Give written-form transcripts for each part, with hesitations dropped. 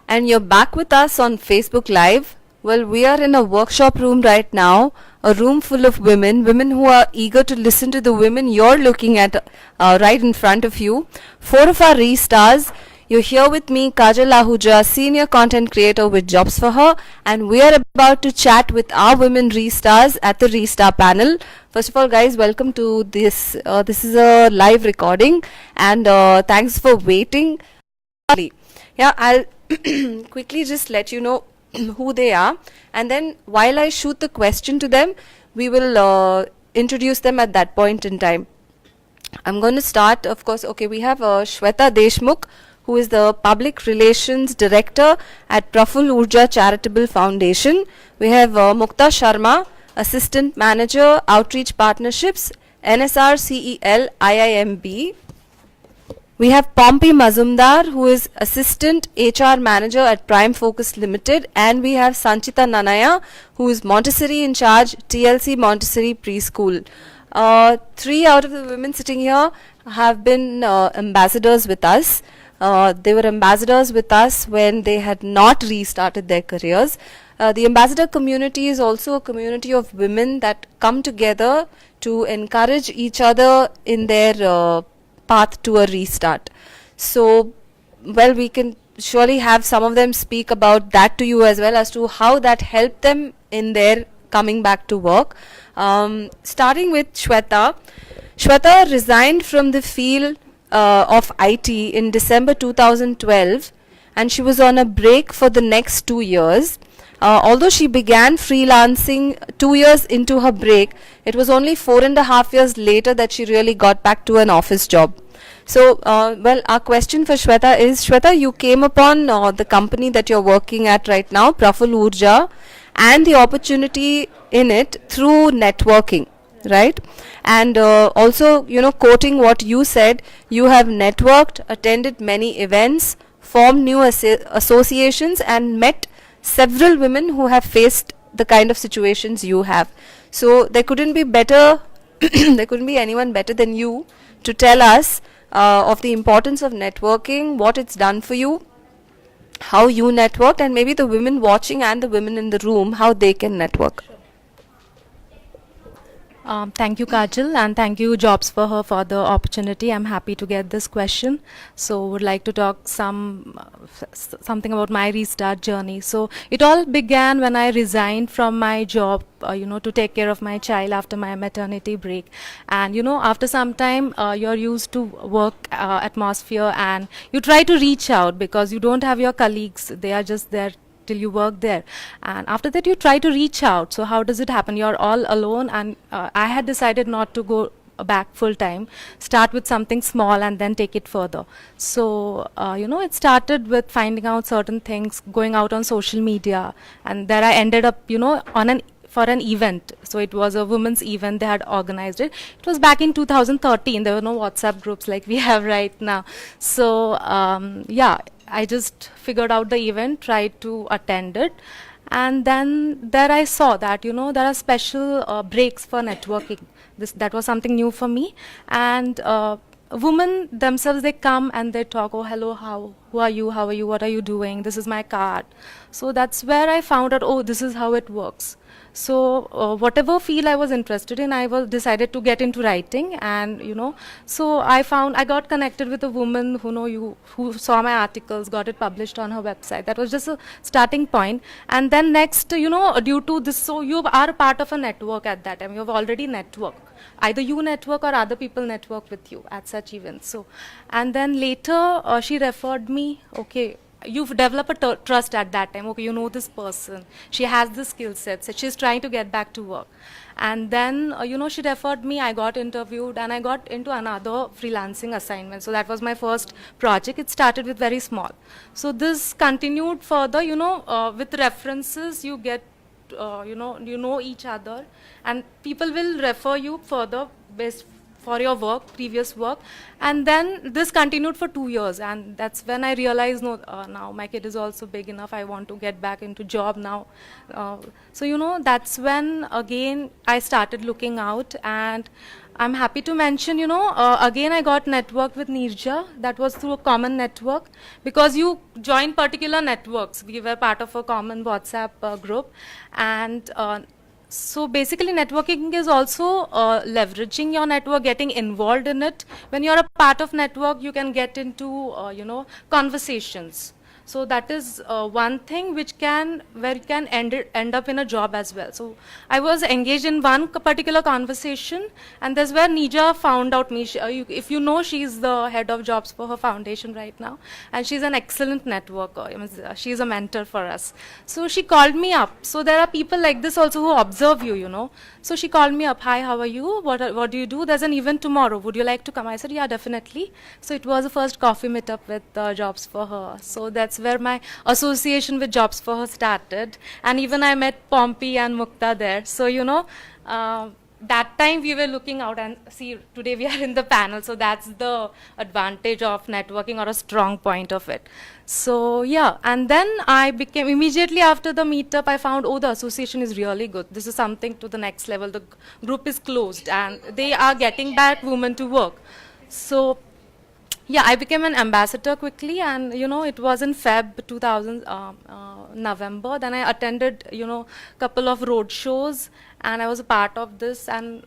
and you're back with us on Facebook Live. Well, we are in a workshop room right now, a room full of women who are eager to listen to the women you're looking at right in front of you. Four of our Restars. You're here with me, Kajal Ahuja, Senior Content Creator with Jobs for Her, and we are about to chat with our women Restars at the Restar panel. First of all, guys, welcome to this. This is a live recording, and thanks for waiting. Yeah, I'll quickly just let you know who they are, and then while I shoot the question to them, we will introduce them at that point in time. I'm going to start, of course. Okay, we have Shweta Deshmukh, who is the Public Relations Director at Praful Urja Charitable Foundation. We have Mukta Sharma, Assistant Manager, Outreach Partnerships, NSR CEL IIMB. We have Pompey Mazumdar, who is Assistant HR Manager at Prime Focus Limited, and we have Sanchita Nanaya, who is Montessori in charge, TLC Montessori Preschool. 3 out of the women sitting here have been ambassadors with us. They were ambassadors with us when they had not restarted their careers. The ambassador community is also a community of women that come together to encourage each other in their path to a restart. So, well, we can surely have some of them speak about that to you as well, as to how that helped them in their coming back to work. Starting with Shweta. Shweta resigned from the field of IT in December 2012, and she was on a break for the next 2 years. Although she began freelancing 2 years into her break, it was only 4.5 years later that she really got back to an office job. So, well, our question for Shweta is, Shweta, you came upon the company that you're working at right now, Praful Urja, and the opportunity in it through networking, right? And also, you know, quoting what you said, you have networked, attended many events, formed new associations, and met several women who have faced the kind of situations you have. So there couldn't be better, there couldn't be anyone better than you to tell us of the importance of networking, what it's done for you, how you networked, and maybe the women watching and the women in the room, how they can network. Thank you, Kajal, and thank you, Jobs for Her, for the opportunity. I'm happy to get this question. So, would like to talk something about my restart journey. So, it all began when I resigned from my job, to take care of my child after my maternity break. And after some time, you're used to work atmosphere, and you try to reach out because you don't have your colleagues; they are just there till you work there, and after that you try to reach out. So how does it happen? You're all alone, and I had decided not to go back full time, start with something small and then take it further. So it started with finding out certain things, going out on social media, and there I ended up for an event. So it was a women's event, they had organized it. It was back in 2013. There were no WhatsApp groups like we have right now. So I just figured out the event, tried to attend it, and then there I saw that there are special breaks for networking. That was something new for me, and women themselves, they come and they talk. Oh, hello, who are you? How are you? What are you doing? This is my card. So that's where I found out. Oh, this is how it works. So whatever field I was interested in, I decided to get into writing, and so I got connected with a woman who saw my articles, got it published on her website. That was just a starting point. And then next, due to this, so you are part of a network at that time. You have already networked. Either you network or other people network with you at such events. So, and then later she referred me. Okay, you've developed a trust at that time. Okay, you know this person, she has the skill sets, so she's trying to get back to work. And then she referred me, I got interviewed, and I got into another freelancing assignment. So that was my first project. It started with very small, so this continued further. With references you get each other, and people will refer you further based for your previous work. And then this continued for 2 years, and that's when I realized, no, now my kid is also big enough, I want to get back into job now. So that's when again I started looking out, and I'm happy to mention, again I got networked with Nirja. That was through a common network because you join particular networks. We were part of a common WhatsApp group, and so basically networking is also leveraging your network, getting involved in it. When you're a part of network, you can get into, conversations. So that is one thing where you can end up in a job as well. So I was engaged in one particular conversation, and that's where Nija found out me. If you know, she's the head of jobs for her foundation right now, and she's an excellent networker. She's a mentor for us. So she called me up. So there are people like this also who observe you. So she called me up. Hi, how are you? What do you do? There's an event tomorrow. Would you like to come? I said, yeah, definitely. So it was the first coffee meetup with Jobs for Her. So that's where my association with Jobs for Her started. And even I met Pompey and Mukta there. So, that time we were looking out, and see, today we are in the panel. So that's the advantage of networking, or a strong point of it. So yeah, and then I became, immediately after the meetup, I found, oh, the association is really good. This is something to the next level. The group is closed and they are getting back women to work. So yeah, I became an ambassador quickly, and it was in Feb 2000, November. Then I attended, couple of road shows, and I was a part of this. And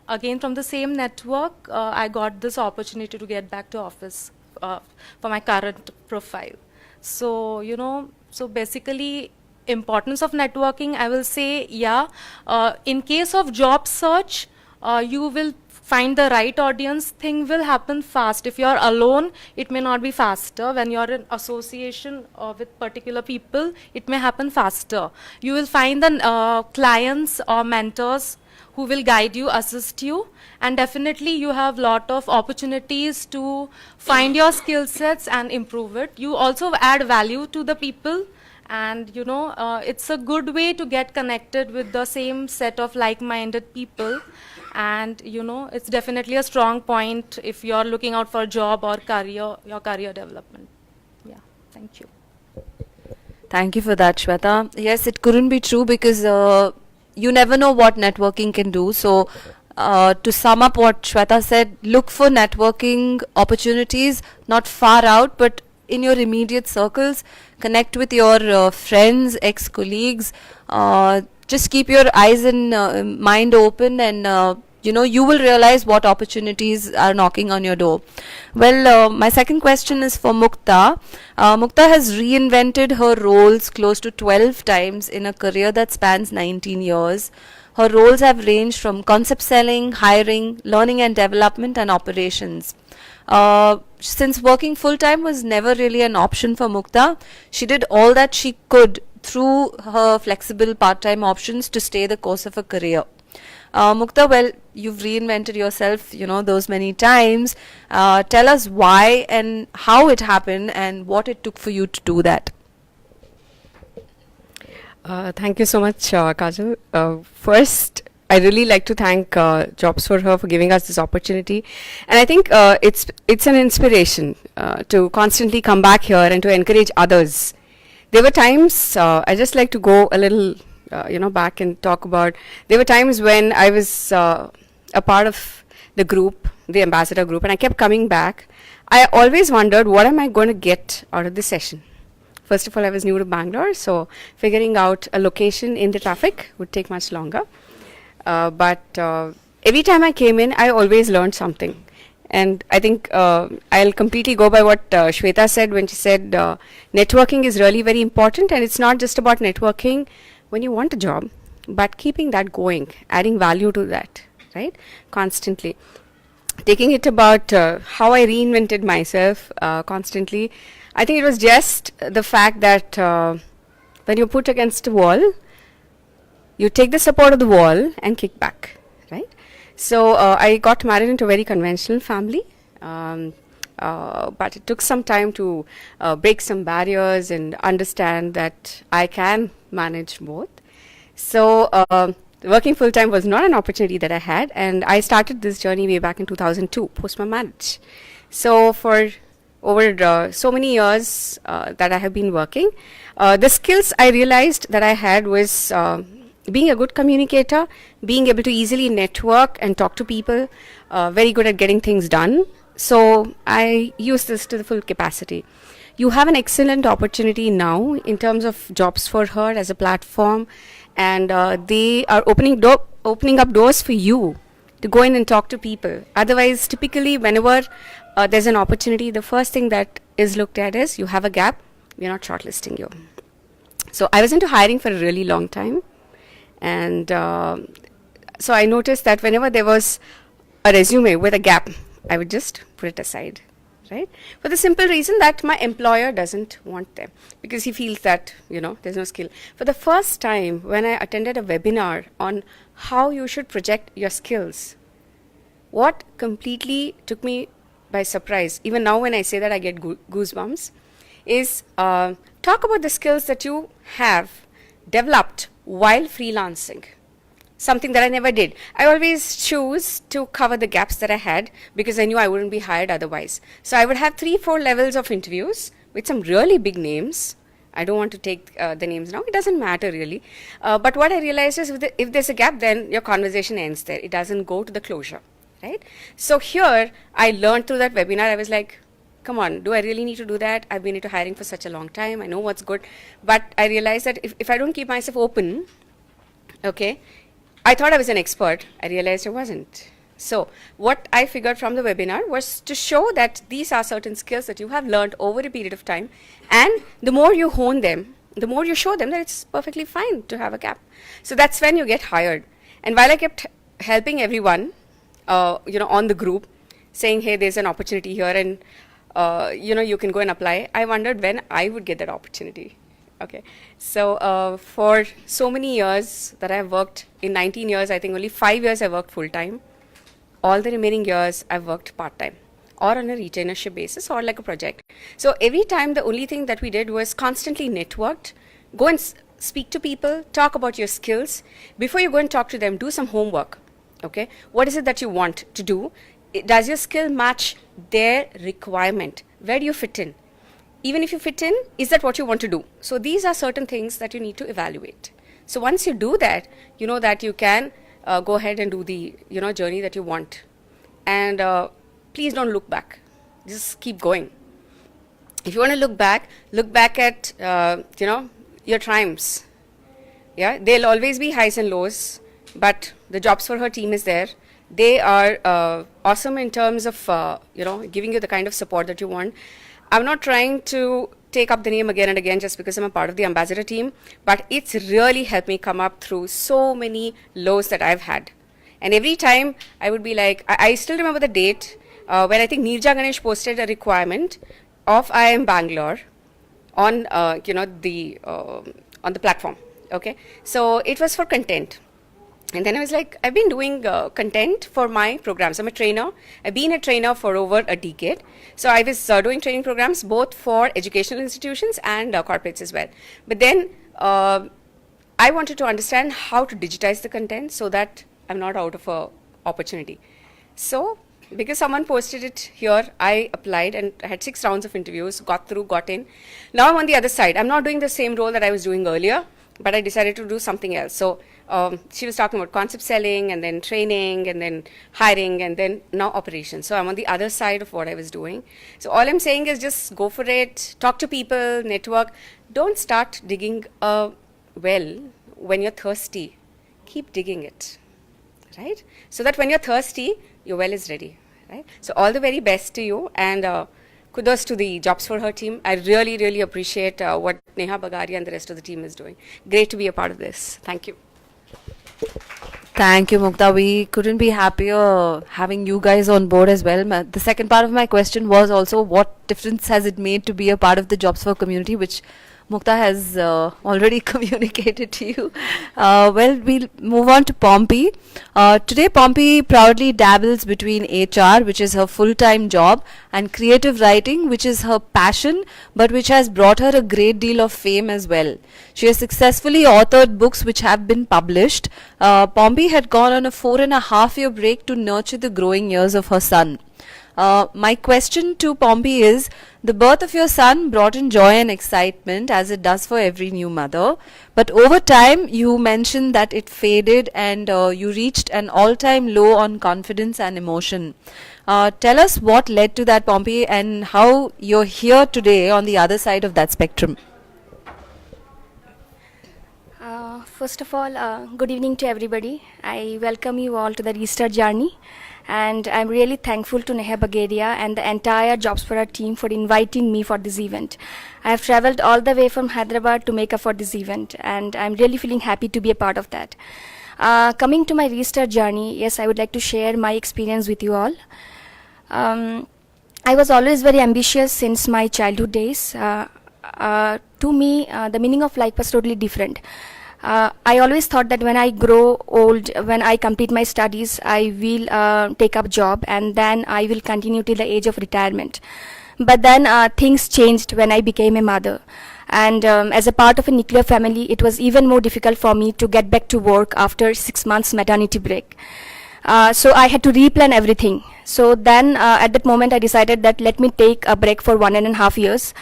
again from the same network, I got this opportunity to get back to office for my current profile. So so basically, importance of networking, I will say, yeah. In case of job search, you will find the right audience. Thing will happen fast. If you're alone, it may not be faster. When you're in association with particular people, it may happen faster. You will find the clients or mentors who will guide you, assist you, and definitely you have lot of opportunities to find your skill sets and improve it. You also add value to the people, and it's a good way to get connected with the same set of like-minded people. And it's definitely a strong point if you're looking out for a job or your career development. Yeah, thank you. Thank you for that, Shweta. Yes, it couldn't be true because you never know what networking can do. So to sum up what Shweta said, look for networking opportunities, not far out, but in your immediate circles. Connect with your friends, ex-colleagues. Just keep your eyes and mind open, and you will realize what opportunities are knocking on your door. Well, my second question is for Mukta. Mukta has reinvented her roles close to 12 times in a career that spans 19 years. Her roles have ranged from concept selling, hiring, learning and development, and operations. Since working full-time was never really an option for Mukta, she did all that she could through her flexible part-time options to stay the course of her career. Mukta, well, you've reinvented yourself, those many times. Tell us why and how it happened and what it took for you to do that. Thank you so much, Kajal. First, I really like to thank Jobs for Her for giving us this opportunity, and I think it's an inspiration to constantly come back here and to encourage others. There were times I just like to go a little back and talk about. There were times when I was a part of the group, the ambassador group, and I kept coming back. I always wondered, what am I going to get out of this session? First of all, I was new to Bangalore, so figuring out a location in the traffic would take much longer. But every time I came in, I always learned something. And I think I'll completely go by what Shweta said when she said networking is really very important, and it's not just about networking when you want a job, but keeping that going, adding value to that, right? Constantly. Taking it about how I reinvented myself constantly, I think it was just the fact that when you're put against a wall, you take the support of the wall and kick back, right? So I got married into a very conventional family, but it took some time to break some barriers and understand that I can manage both. So working full-time was not an opportunity that I had, and I started this journey way back in 2002, post my marriage. So for over so many years that I have been working, the skills I realized that I had was being a good communicator, being able to easily network and talk to people, very good at getting things done. So I use this to the full capacity. You have an excellent opportunity now in terms of Jobs for Her as a platform, and they are opening up doors for you to go in and talk to people. Otherwise, typically, whenever there's an opportunity, the first thing that is looked at is you have a gap, we're not shortlisting you. So I was into hiring for a really long time, and so I noticed that whenever there was a resume with a gap, I would just put it aside, right? For the simple reason that my employer doesn't want them, because he feels that, there's no skill. For the first time, when I attended a webinar on how you should project your skills, what completely took me by surprise, even now when I say that I get goosebumps, is talk about the skills that you have developed while freelancing. Something that I never did. I always choose to cover the gaps that I had because I knew I wouldn't be hired otherwise. So I would have 3-4 levels of interviews with some really big names. I don't want to take the names now. It doesn't matter really. But what I realized is if there's a gap, then your conversation ends there. It doesn't go to the closure, right? So here I learned through that webinar. I was like, come on, do I really need to do that? I've been into hiring for such a long time. I know what's good. But I realized that if I don't keep myself open, okay, I thought I was an expert. I realized I wasn't. So what I figured from the webinar was to show that these are certain skills that you have learned over a period of time. And the more you hone them, the more you show them that it's perfectly fine to have a gap. So that's when you get hired. And while I kept helping everyone, on the group, saying, hey, there's an opportunity here and, you can go and apply, I wondered when I would get that opportunity. Okay, so for so many years that I've worked, in 19 years, I think only 5 years I worked full-time. All the remaining years I've worked part-time or on a retainership basis or like a project. So every time the only thing that we did was constantly networked, go and speak to people, talk about your skills. Before you go and talk to them, do some homework. Okay, what is it that you want to do? Does your skill match their requirement? Where do you fit in? Even if you fit in, is that what you want to do? So these are certain things that you need to evaluate. So once you do that, you know that you can go ahead and do the journey that you want. And please don't look back. Just keep going. If you want to look back at your triumphs. Yeah, there'll always be highs and lows, but the Jobs for Her team is there. They are awesome in terms of giving you the kind of support that you want. I'm not trying to take up the name again and again just because I'm a part of the ambassador team, but it's really helped me come up through so many lows that I've had. And every time I would be like, I still remember the date when I think Neerja Ganesh posted a requirement of IIM Bangalore on the platform. Okay, so it was for content. And then I was like, I've been doing content for my programs. I'm a trainer. I've been a trainer for over a decade. So I was doing training programs both for educational institutions and corporates as well. But then I wanted to understand how to digitize the content so that I'm not out of a opportunity. So because someone posted it here, I applied and I had 6 rounds of interviews, got through, got in. Now I'm on the other side. I'm not doing the same role that I was doing earlier, but I decided to do something else. So she was talking about concept selling and then training and then hiring and then now operations. So I'm on the other side of what I was doing. So all I'm saying is just go for it, talk to people, network. Don't start digging a well when you're thirsty. Keep digging it, right? So that when you're thirsty, your well is ready, right? So all the very best to you, and kudos to the Jobs for Her team. I really, really appreciate what Neha Bagaria and the rest of the team is doing. Great to be a part of this. Thank you. Thank you, Mukta. We couldn't be happier having you guys on board as well. The second part of my question was also what difference has it made to be a part of the Jobs for community, which Mukta has already communicated to you. Well, we'll move on to Pompey. Today, Pompey proudly dabbles between HR, which is her full-time job, and creative writing, which is her passion, but which has brought her a great deal of fame as well. She has successfully authored books which have been published. Pompey had gone on a 4.5-year break to nurture the growing years of her son. My question to Pompey is, the birth of your son brought in joy and excitement as it does for every new mother. But over time, you mentioned that it faded and you reached an all-time low on confidence and emotion. Tell us what led to that, Pompey, and how you're here today on the other side of that spectrum. First of all, good evening to everybody. I welcome you all to the Restart journey, and I'm really thankful to Neha Bagaria and the entire Jobs for Her team for inviting me for this event. I have traveled all the way from Hyderabad to make up for this event, and I'm really feeling happy to be a part of that. Coming to my Restart journey, yes, I would like to share my experience with you all. I was always very ambitious since my childhood days. To me, the meaning of life was totally different. I always thought that when I grow old, when I complete my studies, I will take up job and then I will continue till the age of retirement. But then things changed when I became a mother. And as a part of a nuclear family, it was even more difficult for me to get back to work after 6 months maternity break. So I had to replan everything. So then at that moment, I decided that let me take a break for 1.5 years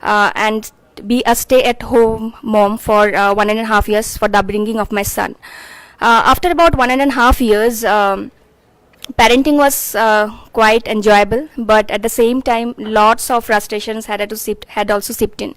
and be a stay-at-home mom for 1.5 years for the upbringing of my son. After about 1.5 years, parenting was quite enjoyable, but at the same time, lots of frustrations had also seeped in.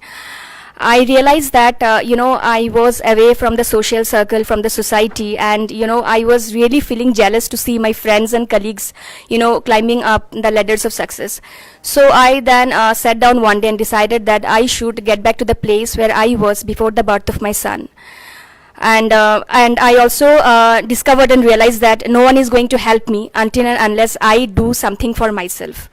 I realized that, I was away from the social circle, from the society, and, I was really feeling jealous to see my friends and colleagues, climbing up the ladders of success. So I then sat down one day and decided that I should get back to the place where I was before the birth of my son. And I also discovered and realized that no one is going to help me until and unless I do something for myself.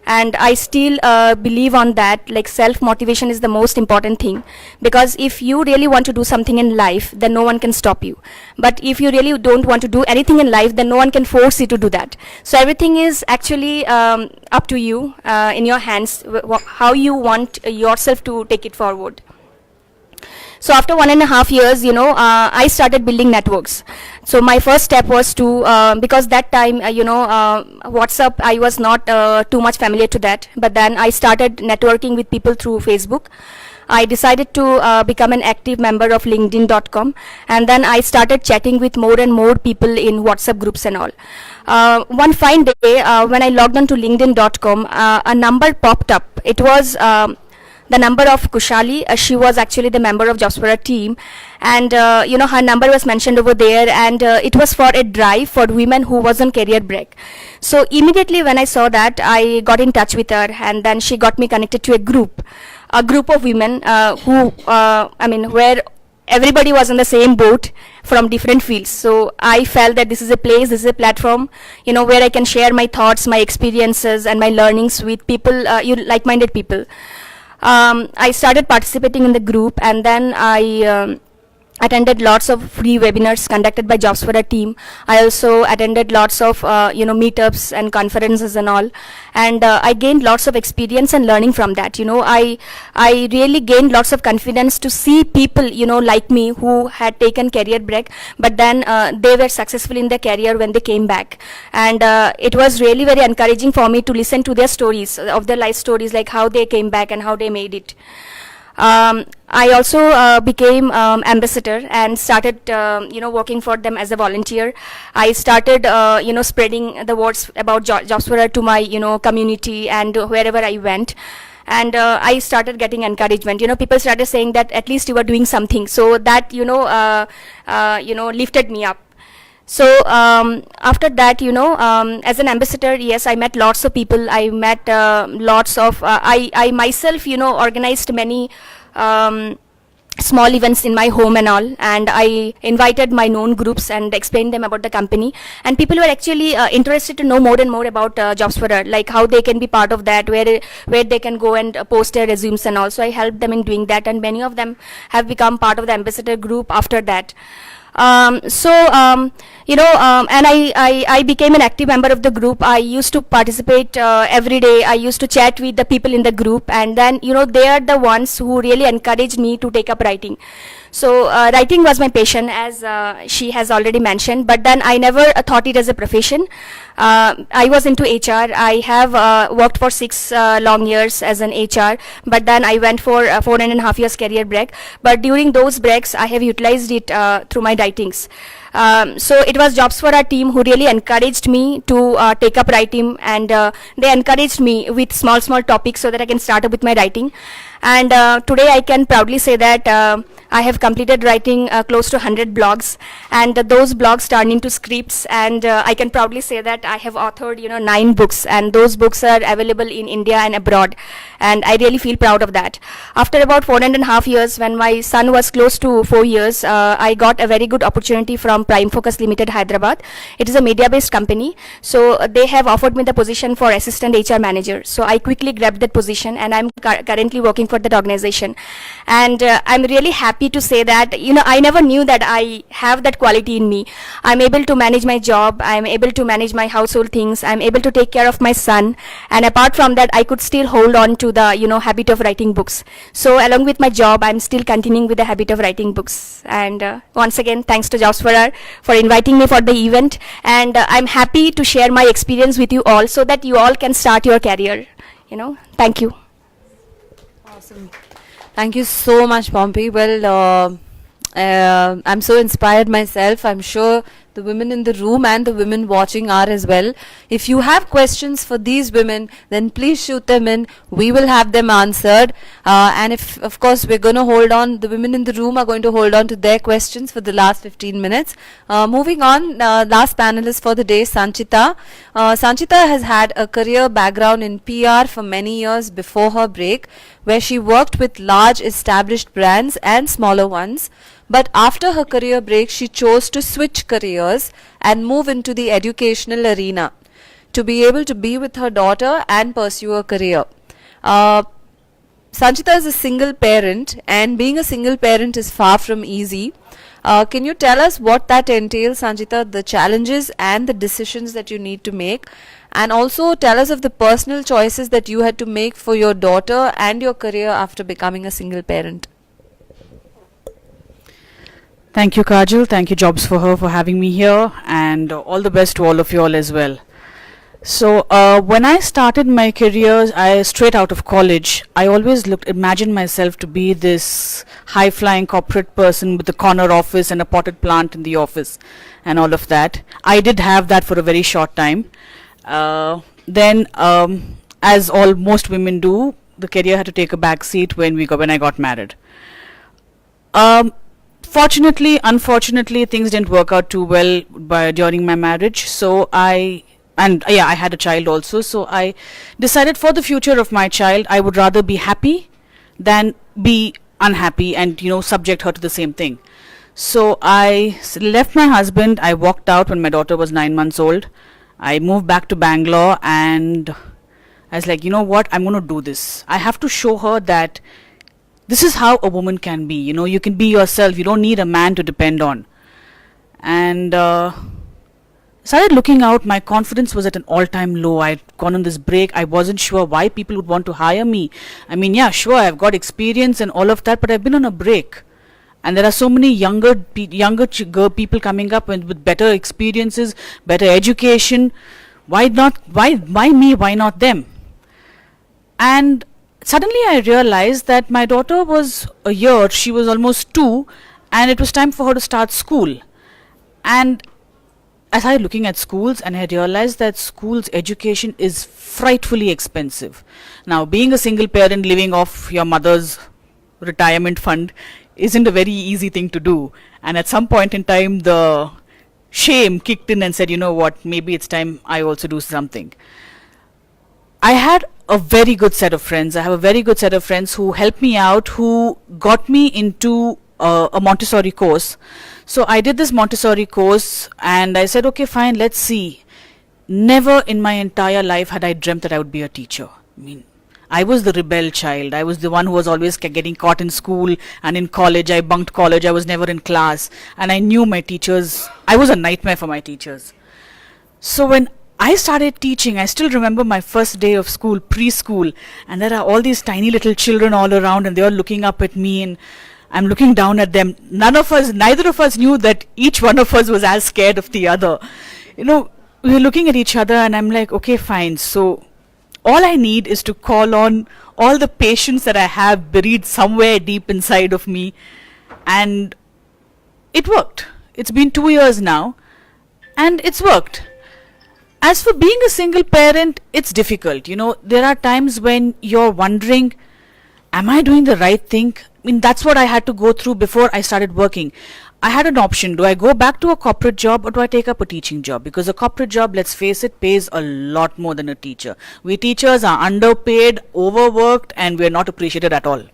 And I still believe on that, like self-motivation is the most important thing, because if you really want to do something in life, then no one can stop you. But if you really don't want to do anything in life, then no one can force you to do that. So everything is actually up to you, in your hands, how you want yourself to take it forward. So after 1.5 years, I started building networks. So my first step was to, because that time, WhatsApp, I was not too much familiar to that. But then I started networking with people through Facebook. I decided to become an active member of LinkedIn.com. And then I started chatting with more and more people in WhatsApp groups and all. One fine day, when I logged on to LinkedIn.com, a number popped up. It was the number of Kushali. She was actually the member of Jobs for Her team, and her number was mentioned over there, and it was for a drive for women who was on career break. So immediately when I saw that, I got in touch with her, and then she got me connected to a group of women where everybody was on the same boat from different fields. So I felt that this is a place, this is a platform, where I can share my thoughts, my experiences, and my learnings with people, like-minded people. I started participating in the group, and then I attended lots of free webinars conducted by Jobs for Her team. I also attended lots of meetups and conferences and all, and I gained lots of experience and learning from that. I really gained lots of confidence to see people like me who had taken career break, but then they were successful in their career when they came back, and it was really very encouraging for me to listen to their stories, of their life stories, like how they came back and how they made it. I also became ambassador and started, working for them as a volunteer. I started, spreading the words about Jobs for Her to my, community and wherever I went. And I started getting encouragement. People started saying that at least you were doing something. So that, lifted me up. So after that, as an ambassador, yes, I met lots of people. I met lots of, I myself, organized many small events in my home and all, and I invited my known groups and explained them about the company, and people were actually interested to know more and more about Jobs for Her, like how they can be part of that, where they can go and post their resumes and all. So I helped them in doing that, and many of them have become part of the ambassador group after that. And I became an active member of the group. I used to participate every day. I used to chat with the people in the group, and then they are the ones who really encouraged me to take up writing. So writing was my passion, as she has already mentioned, but then I never thought it as a profession. I was into HR. I have worked for 6 long years as an HR, but then I went for 4.5 years career break. But during those breaks, I have utilized it through my writings. So it was Jobs for Our team who really encouraged me to take up writing, and they encouraged me with small topics so that I can start up with my writing. And today I can proudly say that I have completed writing close to 100 blogs, and those blogs turned into scripts, and I can proudly say that I have authored 9 books, and those books are available in India and abroad, and I really feel proud of that. After about 4.5 years, when my son was close to 4 years, I got a very good opportunity from Prime Focus Limited, Hyderabad. It is a media-based company, so they have offered me the position for assistant HR manager. So I quickly grabbed that position, and I'm currently working for that organization. And I'm really happy to say that I never knew that I have that quality in me. I'm able to manage my job, I'm able to manage my household things, I'm able to take care of my son, and apart from that I could still hold on to the habit of writing books. So along with my job, I'm still continuing with the habit of writing books. And once again, thanks to Jobs for inviting me for the event, and I'm happy to share my experience with you all so that you all can start your career. Thank you. Awesome. Thank you so much, Pompey. Well, I'm so inspired myself. I'm sure the women in the room and the women watching are as well. If you have questions for these women, then please shoot them in. We will have them answered. And if, of course, we're going to hold on, the women in the room are going to hold on to their questions for the last 15 minutes. Moving on, last panelist for the day, Sanchita. Sanchita has had a career background in PR for many years before her break, where she worked with large established brands and smaller ones. But after her career break, she chose to switch careers and move into the educational arena to be able to be with her daughter and pursue a career. Sanchita is a single parent, and being a single parent is far from easy. Can you tell us what that entails, Sanchita, the challenges and the decisions that you need to make? And also tell us of the personal choices that you had to make for your daughter and your career after becoming a single parent. Thank you, Kajal. Thank you, Jobs for Her, for having me here, and all the best to all of you all as well. So, when I started my career, straight out of college, I always imagined myself to be this high-flying corporate person with a corner office and a potted plant in the office, and all of that. I did have that for a very short time. Then, as most women do, the career had to take a back seat when I got married. Fortunately, unfortunately, things didn't work out too well during my marriage. So I had a child also. So I decided for the future of my child, I would rather be happy than be unhappy and subject her to the same thing. So I left my husband. I walked out when my daughter was 9 months old. I moved back to Bangalore, and I was like, you know what? I'm going to do this. I have to show her that this is how a woman can be. You can be yourself. You don't need a man to depend on. And started looking out. My confidence was at an all-time low. I'd gone on this break. I wasn't sure why people would want to hire me. I mean, yeah, sure, I've got experience and all of that, but I've been on a break. And there are so many younger people coming up with better experiences, better education. Why me? Why not them? And suddenly I realized that my daughter was a year, she was almost 2, and it was time for her to start school. And I started looking at schools, and I realized that schools' education is frightfully expensive. Now, being a single parent living off your mother's retirement fund isn't a very easy thing to do. And at some point in time, the shame kicked in and said, you know what, maybe it's time I also do something. I had a very good set of friends. I have a very good set of friends who helped me out, who got me into a Montessori course. So I did this Montessori course, and I said, okay, fine, let's see. Never in my entire life had I dreamt that I would be a teacher. I mean, I was the rebel child. I was the one who was always getting caught in school and in college. I bunked college. I was never in class. And I knew my teachers. I was a nightmare for my teachers. So when I started teaching, I still remember my first day of school, preschool, and there are all these tiny little children all around, and they are looking up at me, and I'm looking down at them. Neither of us knew that each one of us was as scared of the other. You know, we were looking at each other and I'm like, okay, fine. So all I need is to call on all the patience that I have buried somewhere deep inside of me. And it worked. It's been 2 years now and it's worked. As for being a single parent, it's difficult. You know, there are times when you're wondering, am I doing the right thing? I mean, that's what I had to go through before I started working. I had an option. Do I go back to a corporate job or do I take up a teaching job? Because a corporate job, let's face it, pays a lot more than a teacher. We teachers are underpaid, overworked, and we're not appreciated at all.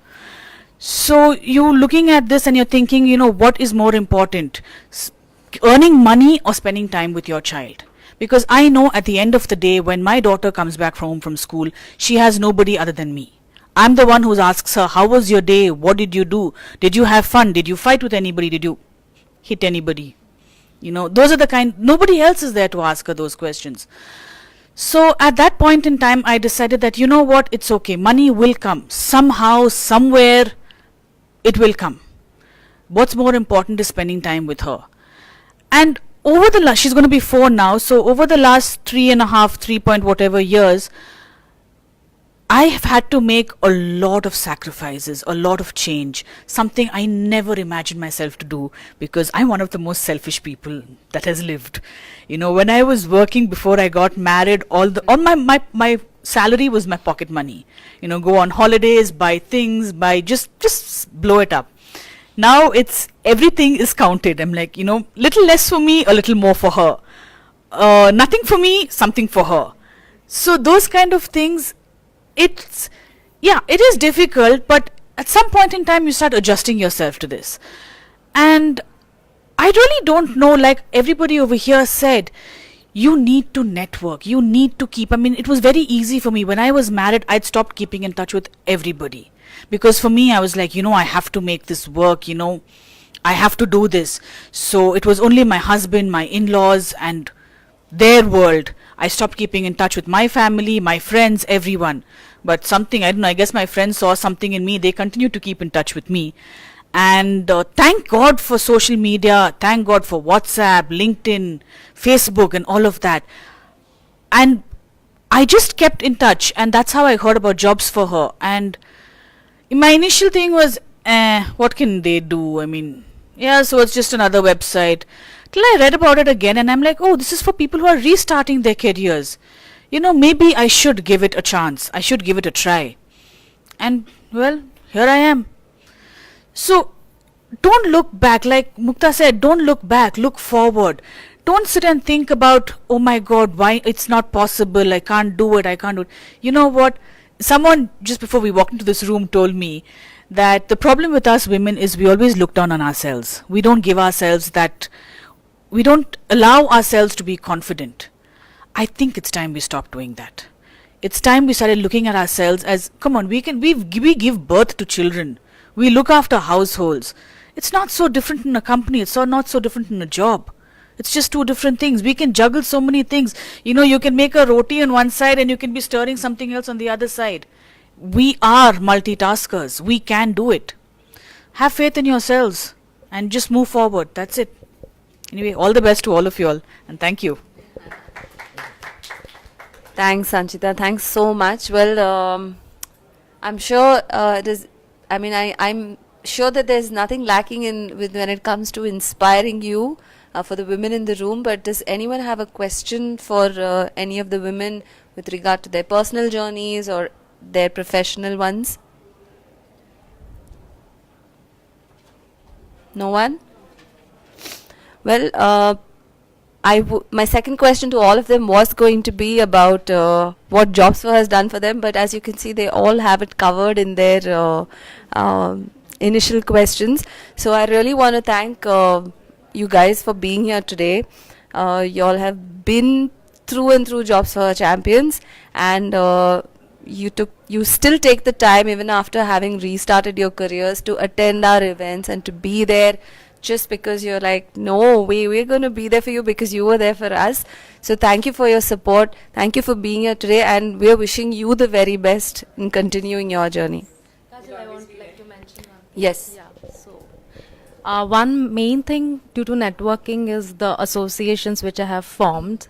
So you're looking at this and you're thinking, you know, what is more important? Earning money or spending time with your child? Because I know at the end of the day, when my daughter comes back home from school, she has nobody other than me. I'm the one who asks her, how was your day? What did you do? Did you have fun? Did you fight with anybody? Did you hit anybody? You know, those are the kind, nobody else is there to ask her those questions. So at that point in time, I decided that, you know what, it's okay. Money will come. Somehow, somewhere, it will come. What's more important is spending time with her. And over the last, she's going to be 4 now, so over the last 3.5, 3 point whatever years, I have had to make a lot of sacrifices, a lot of change, something I never imagined myself to do because I'm one of the most selfish people that has lived. You know, when I was working before I got married, all my salary was my pocket money. You know, go on holidays, buy things, just blow it up. Now it's everything is counted. I'm like, you know, little less for me, a little more for her. Nothing for me, something for her. So those kind of things, it is difficult, but at some point in time you start adjusting yourself to this. And I really don't know, like everybody over here said, you need to network, you need to keep, I mean, it was very easy for me. When I was married, I'd stopped keeping in touch with everybody. Because for me, I was like, you know, I have to make this work, you know, I have to do this. So it was only my husband, my in-laws and their world. I stopped keeping in touch with my family, my friends, everyone. But something, I don't know, I guess my friends saw something in me. They continued to keep in touch with me. And thank God for social media. Thank God for WhatsApp, LinkedIn, Facebook and all of that. And I just kept in touch. And that's how I heard about Jobs for Her. And my initial thing was, what can they do? I mean, yeah, so it's just another website. Till I read about it again and I'm like, oh, this is for people who are restarting their careers. You know, maybe I should give it a chance. I should give it a try. And, well, here I am. So, don't look back. Like Mukta said, don't look back. Look forward. Don't sit and think about, oh my God, why it's not possible. I can't do it. I can't do it. You know what? Someone, just before we walked into this room, told me that the problem with us women is we always look down on ourselves. We don't give ourselves that, we don't allow ourselves to be confident. I think it's time we stop doing that. It's time we started looking at ourselves as, come on, we give birth to children. We look after households. It's not so different in a company. It's not so different in a job. It's just two different things. We can juggle so many things. You know, you can make a roti on one side and you can be stirring something else on the other side. We are multitaskers. We can do it. Have faith in yourselves and just move forward. That's it. Anyway, all the best to all of you all and thank you. Thanks, Sanchita. Thanks so much. Well, I'm sure it is. I mean, I'm sure that there's nothing lacking when it comes to inspiring you for the women in the room. But does anyone have a question for any of the women with regard to their personal journeys or their professional ones? No one? Well, my second question to all of them was going to be about what Jobs for has done for them, but as you can see, they all have it covered in their initial questions. So I really want to thank you guys for being here today. You all have been through and through Jobs for Her champions, and you still take the time even after having restarted your careers to attend our events and to be there. Just because you're like, no, we're going to be there for you because you were there for us. So thank you for your support. Thank you for being here today. And we're wishing you the very best in continuing your journey. I want like to mention one. Yes. Yeah. So, one main thing due to networking is the associations which I have formed.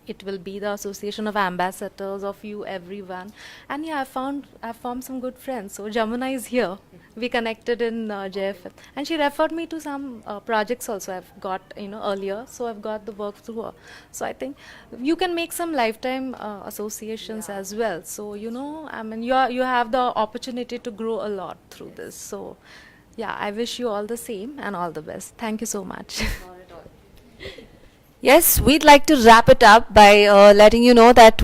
It will be the association of ambassadors of you, everyone, and yeah, I've formed some good friends. So Jamuna is here. We connected in JFF, and she referred me to some projects also. I've got earlier, so I've got the work through her. So I think you can make some lifetime associations as well. So I mean, you have the opportunity to grow a lot through this. So yeah, I wish you all the same and all the best. Thank you so much. Yes, we'd like to wrap it up by letting you know that,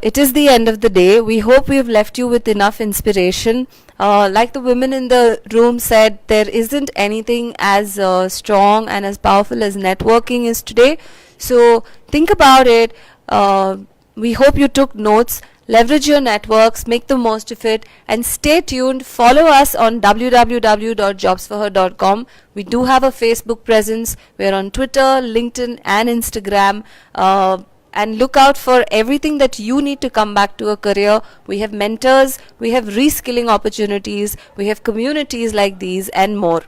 it is the end of the day. We hope we've left you with enough inspiration. Like the women in the room said, there isn't anything as strong and as powerful as networking is today. So think about it. We hope you took notes. Leverage your networks, make the most of it, and stay tuned. Follow us on www.jobsforher.com. We do have a Facebook presence. We're on Twitter, LinkedIn, and Instagram. And look out for everything that you need to come back to a career. We have mentors, we have reskilling opportunities, we have communities like these, and more.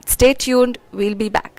Stay tuned. We'll be back.